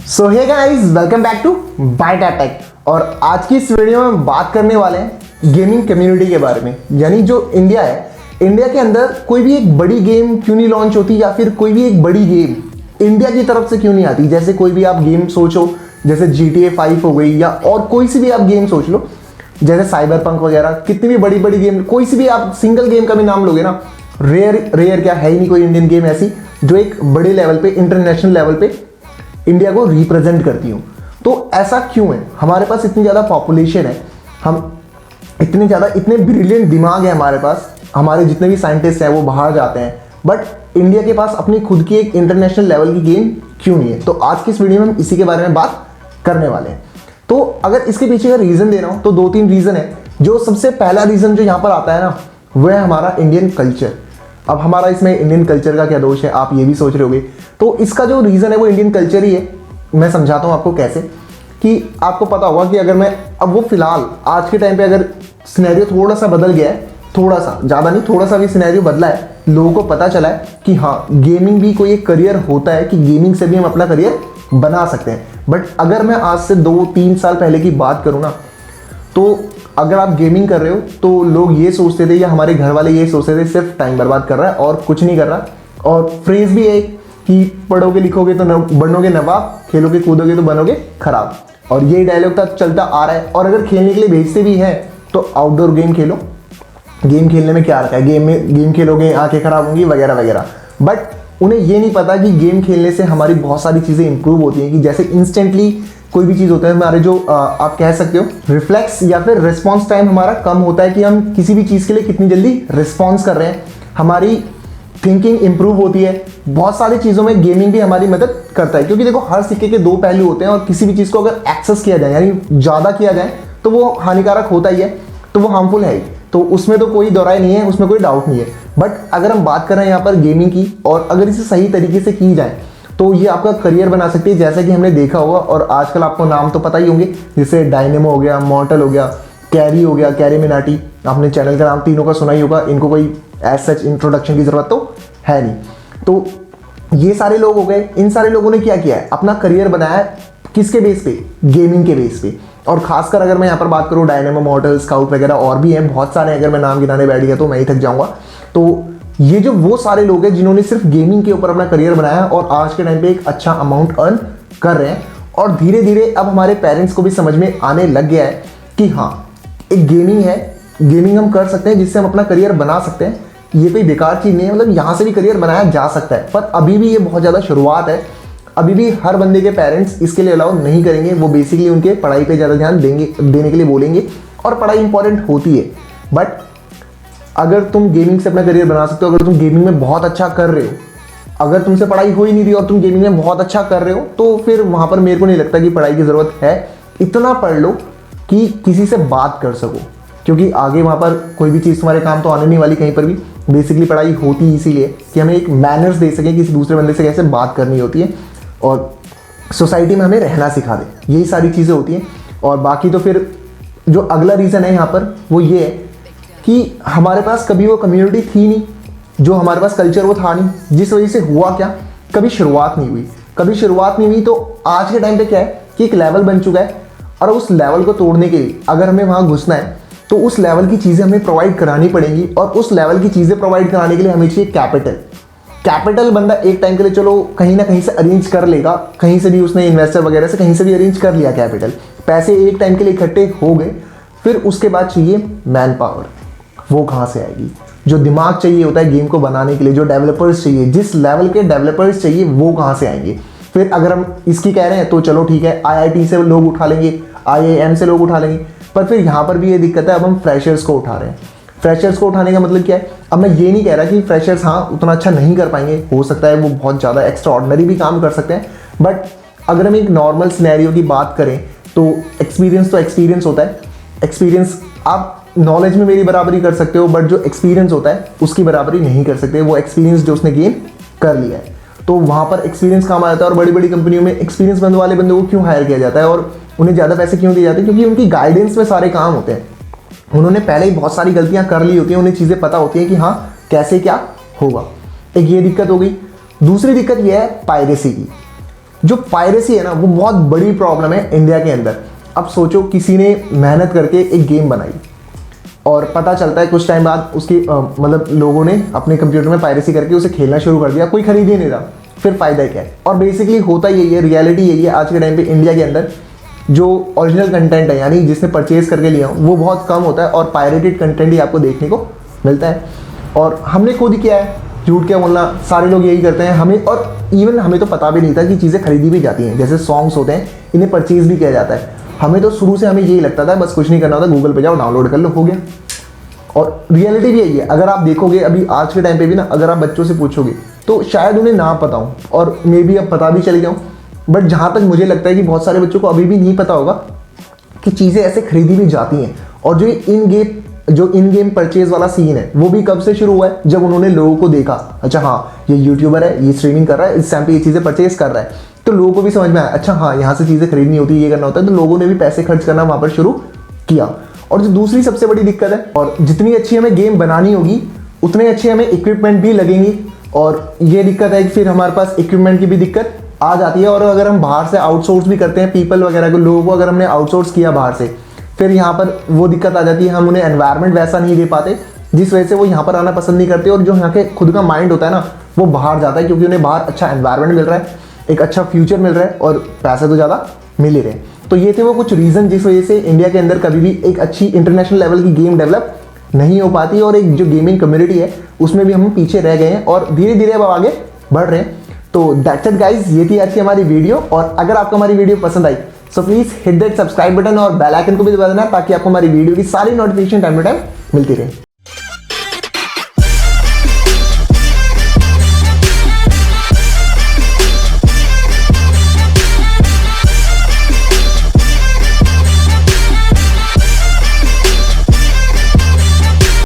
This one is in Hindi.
So hey guys, welcome back to Byta Tech. और आज की इस वीडियो में हम बात करने वाले हैं गेमिंग कम्युनिटी के बारे में। यानी जो इंडिया है, इंडिया के अंदर कोई भी एक बड़ी गेम क्यों नहीं लॉन्च होती, या फिर कोई भी एक बड़ी गेम इंडिया की तरफ से क्यों नहीं आती। जैसे कोई भी आप गेम सोचो, जैसे GTA 5 हो गई, या और कोई सी भी आप गेम सोच लो, जैसे साइबरपंक वगैरह, कितनी भी बड़ी बड़ी गेम, कोई सी भी आप सिंगल गेम का भी नाम लोगे ना, रेयर क्या है ही नहीं कोई इंडियन गेम ऐसी जो एक बड़े लेवल पे, इंटरनेशनल लेवल पे इंडिया को रिप्रेजेंट करती हूँ। तो ऐसा क्यों है? हमारे पास इतनी ज़्यादा पॉपुलेशन है, हम इतने ब्रिलियंट दिमाग है हमारे पास, हमारे जितने भी साइंटिस्ट हैं वो बाहर जाते हैं, बट इंडिया के पास अपनी खुद की एक इंटरनेशनल लेवल की गेम क्यों नहीं है? तो आज की इस वीडियो में हम इसी के बारे में बात करने वाले हैं। तो अगर इसके पीछे का रीज़न दे रहा हूँ तो 2-3 रीज़न है। जो सबसे पहला रीज़न जो यहाँ पर आता है ना, वह है हमारा इंडियन कल्चर। अब हमारा इसमें इंडियन कल्चर का क्या दोष है, आप ये भी सोच रहे होगे। तो इसका जो रीज़न है वो इंडियन कल्चर ही है। मैं समझाता हूँ आपको कैसे। कि आपको पता होगा कि अगर मैं अब वो फिलहाल आज के टाइम पे अगर सिनेरियो थोड़ा सा बदल गया है, थोड़ा सा, ज़्यादा नहीं, थोड़ा सा भी सिनेरियो बदला है, लोगों को पता चला है कि हाँ, गेमिंग भी कोई एक करियर होता है, कि गेमिंग से भी हम अपना करियर बना सकते हैं। बट अगर मैं आज से 2-3 साल पहले की बात करूँ ना, तो अगर आप गेमिंग कर रहे हो तो लोग ये सोचते थे, या हमारे घर वाले ये सोचते थे, सिर्फ टाइम बर्बाद कर रहा है और कुछ नहीं कर रहा। और फ्रेज भी है कि पढ़ोगे लिखोगे तो बनोगे नवाब, खेलोगे कूदोगे तो बनोगे खराब। और ये डायलॉग तक चलता आ रहा है। और अगर खेलने के लिए भेजते भी हैं तो आउटडोर गेम खेलो, गेम खेलने में क्या रखा है, गेम खेलोगे आंखें खराब होंगी वगैरह वगैरह। बट उन्हें ये नहीं पता कि गेम खेलने से हमारी बहुत सारी चीज़ें इंप्रूव होती हैं। कि जैसे इंस्टेंटली कोई भी चीज़ होता है, हमारे जो आप कह सकते हो रिफ्लेक्स या फिर रिस्पॉन्स टाइम हमारा कम होता है, कि हम किसी भी चीज़ के लिए कितनी जल्दी रिस्पॉन्स कर रहे हैं। हमारी थिंकिंग इंप्रूव होती है। बहुत सारी चीज़ों में गेमिंग भी हमारी मदद करता है। क्योंकि देखो, हर सिक्के के 2 पहलू होते हैं, और किसी भी चीज़ को अगर एक्सेस किया जाए, यानी ज़्यादा किया जाए, तो वो हानिकारक होता ही है, तो वो हार्मफुल है ही। तो उसमें तो कोई दोराय नहीं है, उसमें कोई डाउट नहीं है। बट अगर हम बात कर रहे हैं यहाँ पर गेमिंग की, और अगर इसे सही तरीके से की जाए तो ये आपका करियर बना सकती है। जैसे कि हमने देखा होगा, और आजकल आपको नाम तो पता ही होंगे, जैसे डायनेमो हो गया, मॉर्टल हो गया, कैरी हो गया, कैरी मिनाटी। आपने चैनल का नाम तीनों का सुना ही होगा। इनको कोई एज सच इंट्रोडक्शन की ज़रूरत तो है नहीं। तो ये सारे लोग हो गए। इन सारे लोगों ने क्या किया है, अपना करियर बनाया है किसके बेस पे? गेमिंग के बेस पे। और खासकर अगर मैं यहाँ पर बात करूँ, डायनेमो, मॉर्टल, स्काउट वगैरह और भी हैं, बहुत सारे। अगर मैं नाम गिनाने बैठ गया तो मैं ही थक जाऊँगा। तो ये जो वो सारे लोग हैं जिन्होंने सिर्फ गेमिंग के ऊपर अपना करियर बनाया, और आज के टाइम पे एक अच्छा अमाउंट अर्न कर रहे हैं। और धीरे धीरे अब हमारे पेरेंट्स को भी समझ में आने लग गया है कि हाँ, एक गेमिंग है, गेमिंग हम कर सकते हैं, जिससे हम अपना करियर बना सकते हैं। ये कोई बेकार चीज़ नहीं है, मतलब यहाँ से भी करियर बनाया जा सकता है। पर अभी भी ये बहुत ज़्यादा शुरुआत है। अभी भी हर बंदे के पेरेंट्स इसके लिए अलाउ नहीं करेंगे। वो बेसिकली उनके पढ़ाई पे ज़्यादा ध्यान देने के लिए बोलेंगे, और पढ़ाई इंपॉर्टेंट होती है। बट अगर तुम गेमिंग से अपना करियर बना सकते हो, अगर तुम गेमिंग में बहुत अच्छा कर रहे हो, अगर तुमसे पढ़ाई हो ही नहीं रही और तुम गेमिंग में बहुत अच्छा कर रहे हो, तो फिर वहाँ पर मेरे को नहीं लगता कि पढ़ाई की ज़रूरत है। इतना पढ़ लो कि किसी से बात कर सको, क्योंकि आगे वहाँ पर कोई भी चीज़ तुम्हारे काम तो आने नहीं वाली कहीं पर भी। बेसिकली पढ़ाई होती इसीलिए कि हमें एक मैनर्स दे सकें, किसी दूसरे बंदे से कैसे बात करनी होती है, और सोसाइटी में हमें रहना सिखा दे। यही सारी चीज़ें होती हैं। और बाकी तो फिर जो अगला रीज़न है यहाँ पर वो ये है कि हमारे पास कभी वो कम्युनिटी थी नहीं, जो हमारे पास कल्चर वो था नहीं, जिस वजह से हुआ क्या, कभी शुरुआत नहीं हुई। तो आज के टाइम पे क्या है कि एक लेवल बन चुका है, और उस लेवल को तोड़ने के लिए अगर हमें वहाँ घुसना है तो उस लेवल की चीज़ें हमें प्रोवाइड करानी पड़ेंगी। और उस लेवल की चीज़ें प्रोवाइड कराने के लिए हमें चाहिए कैपिटल। बंदा एक टाइम के लिए चलो कहीं ना कहीं से अरेंज कर लेगा, कहीं से भी उसने इन्वेस्टर वगैरह से कहीं से भी अरेंज कर लिया कैपिटल, पैसे एक टाइम के लिए इकट्ठे हो गए। फिर उसके बाद चाहिए मैन पावर। वो कहाँ से आएगी? जो दिमाग चाहिए होता है गेम को बनाने के लिए, जो डेवलपर्स चाहिए, जिस लेवल के डेवलपर्स चाहिए, वो कहाँ से आएंगे? फिर अगर हम इसकी कह रहे हैं तो चलो ठीक है, IIT से लोग उठा लेंगे, IIM से लोग उठा लेंगे। पर फिर यहाँ पर भी ये दिक्कत है, अब हम फ्रेशर्स को उठा रहे हैं। फ्रेशर्स को उठाने का मतलब क्या है? अब मैं ये नहीं कह रहा कि फ्रेशर्स हाँ उतना अच्छा नहीं कर पाएंगे, हो सकता है वो बहुत ज़्यादा एक्स्ट्रा ऑर्डिनरी भी काम कर सकते हैं। बट अगर हम एक नॉर्मल सिनेरियो की बात करें तो एक्सपीरियंस होता है। एक्सपीरियंस आप नॉलेज में मेरी बराबरी कर सकते हो, बट जो एक्सपीरियंस होता है उसकी बराबरी नहीं कर सकते। वो एक्सपीरियंस जो उसने गेन कर लिया है, तो वहाँ पर एक्सपीरियंस काम आ जाता है। और बड़ी बड़ी कंपनियों में एक्सपीरियंस वाले बंदों को क्यों हायर किया जाता है और उन्हें ज़्यादा पैसे क्यों दिए जाते हैं? क्योंकि उनकी गाइडेंस में सारे काम होते हैं। उन्होंने पहले ही बहुत सारी गलतियाँ कर ली होती हैं, उन्हें चीज़ें पता होती हैं कि हाँ कैसे क्या होगा। एक ये दिक्कत हो गई। दूसरी दिक्कत यह है पायरेसी की। जो पायरेसी है ना वो बहुत बड़ी प्रॉब्लम है इंडिया के अंदर। अब सोचो किसी ने मेहनत करके एक गेम बनाई और पता चलता है कुछ टाइम बाद उसकी मतलब लोगों ने अपने कंप्यूटर में पायरेसी करके उसे खेलना शुरू कर दिया, कोई खरीद ही नहीं रहा, फिर फायदा क्या है। और बेसिकली होता यही है, रियलिटी यही है आज के टाइम पे इंडिया के अंदर। जो ओरिजिनल कंटेंट है यानी जिसने परचेज करके लिया हो वो बहुत कम होता है और पायरेटेड कंटेंट ही आपको देखने को मिलता है। और हमने खुद ही किया है, झूठ क्या बोलना, सारे लोग यही करते हैं। हमें और इवन हमें तो पता भी नहीं था कि चीज़ें खरीदी भी जाती हैं, जैसे सॉन्ग्स होते हैं इन्हें परचेज भी किया जाता है। हमें तो शुरू से हमें यही लगता था बस कुछ नहीं करना होता, गूगल पे जाओ डाउनलोड कर लो, हो गया। और रियलिटी भी यही है, अगर आप देखोगे अभी आज के टाइम पे भी ना, अगर आप बच्चों से पूछोगे तो शायद उन्हें ना पता हो और मे बी अब पता भी चल गया हूँ, बट जहाँ तक मुझे लगता है कि बहुत सारे बच्चों को अभी भी नहीं पता होगा कि चीज़ें ऐसे खरीदी भी जाती हैं। और जो इन गेम परचेज वाला सीन है वो भी कब से शुरू हुआ है, जब उन्होंने लोगों को देखा, अच्छा हाँ ये यूट्यूबर है, ये स्ट्रीमिंग कर रहा है, इस टाइम पे ये चीज़ें परचेज कर रहा है, तो लोगों को भी समझ में आया अच्छा हाँ यहाँ से चीज़ें खरीदनी होती है, ये करना होता है, तो लोगों ने भी पैसे खर्च करना वहाँ पर शुरू किया। और जो दूसरी सबसे बड़ी दिक्कत है, और जितनी अच्छी हमें गेम बनानी होगी उतने अच्छे हमें इक्विपमेंट भी लगेंगी, और ये दिक्कत है कि फिर हमारे पास इक्विपमेंट की भी दिक्कत आ जाती है। और अगर हम बाहर से आउटसोर्स भी करते हैं पीपल वगैरह को, लोगों को अगर हमने आउटसोर्स किया बाहर से, फिर यहाँ पर वो दिक्कत आ जाती है, हम उन्हें एनवायरनमेंट वैसा नहीं दे पाते जिस वजह से वो यहाँ पर आना पसंद नहीं करते। और जो यहाँ के खुद का माइंड होता है ना वो बाहर जाता है, क्योंकि उन्हें बाहर अच्छा एनवायरनमेंट मिल रहा है, एक अच्छा फ्यूचर मिल रहा है और पैसे तो ज़्यादा मिल ही रहे। तो ये थे वो कुछ रीज़न जिस वजह से इंडिया के अंदर कभी भी एक अच्छी इंटरनेशनल लेवल की गेम डेवलप नहीं हो पाती, और एक जो गेमिंग कम्युनिटी है उसमें भी हम पीछे रह गए हैं और धीरे धीरे अब आगे बढ़ रहे हैं। तो दैट्स इट गाइस, ये थी आज की हमारी वीडियो। और अगर आपको हमारी वीडियो पसंद आई so please hit that subscribe button और बेल आइकन को भी दबा देना ताकि आपको हमारी वीडियो की सारी नोटिफिकेशन टाइम टू टाइम मिलती रहे।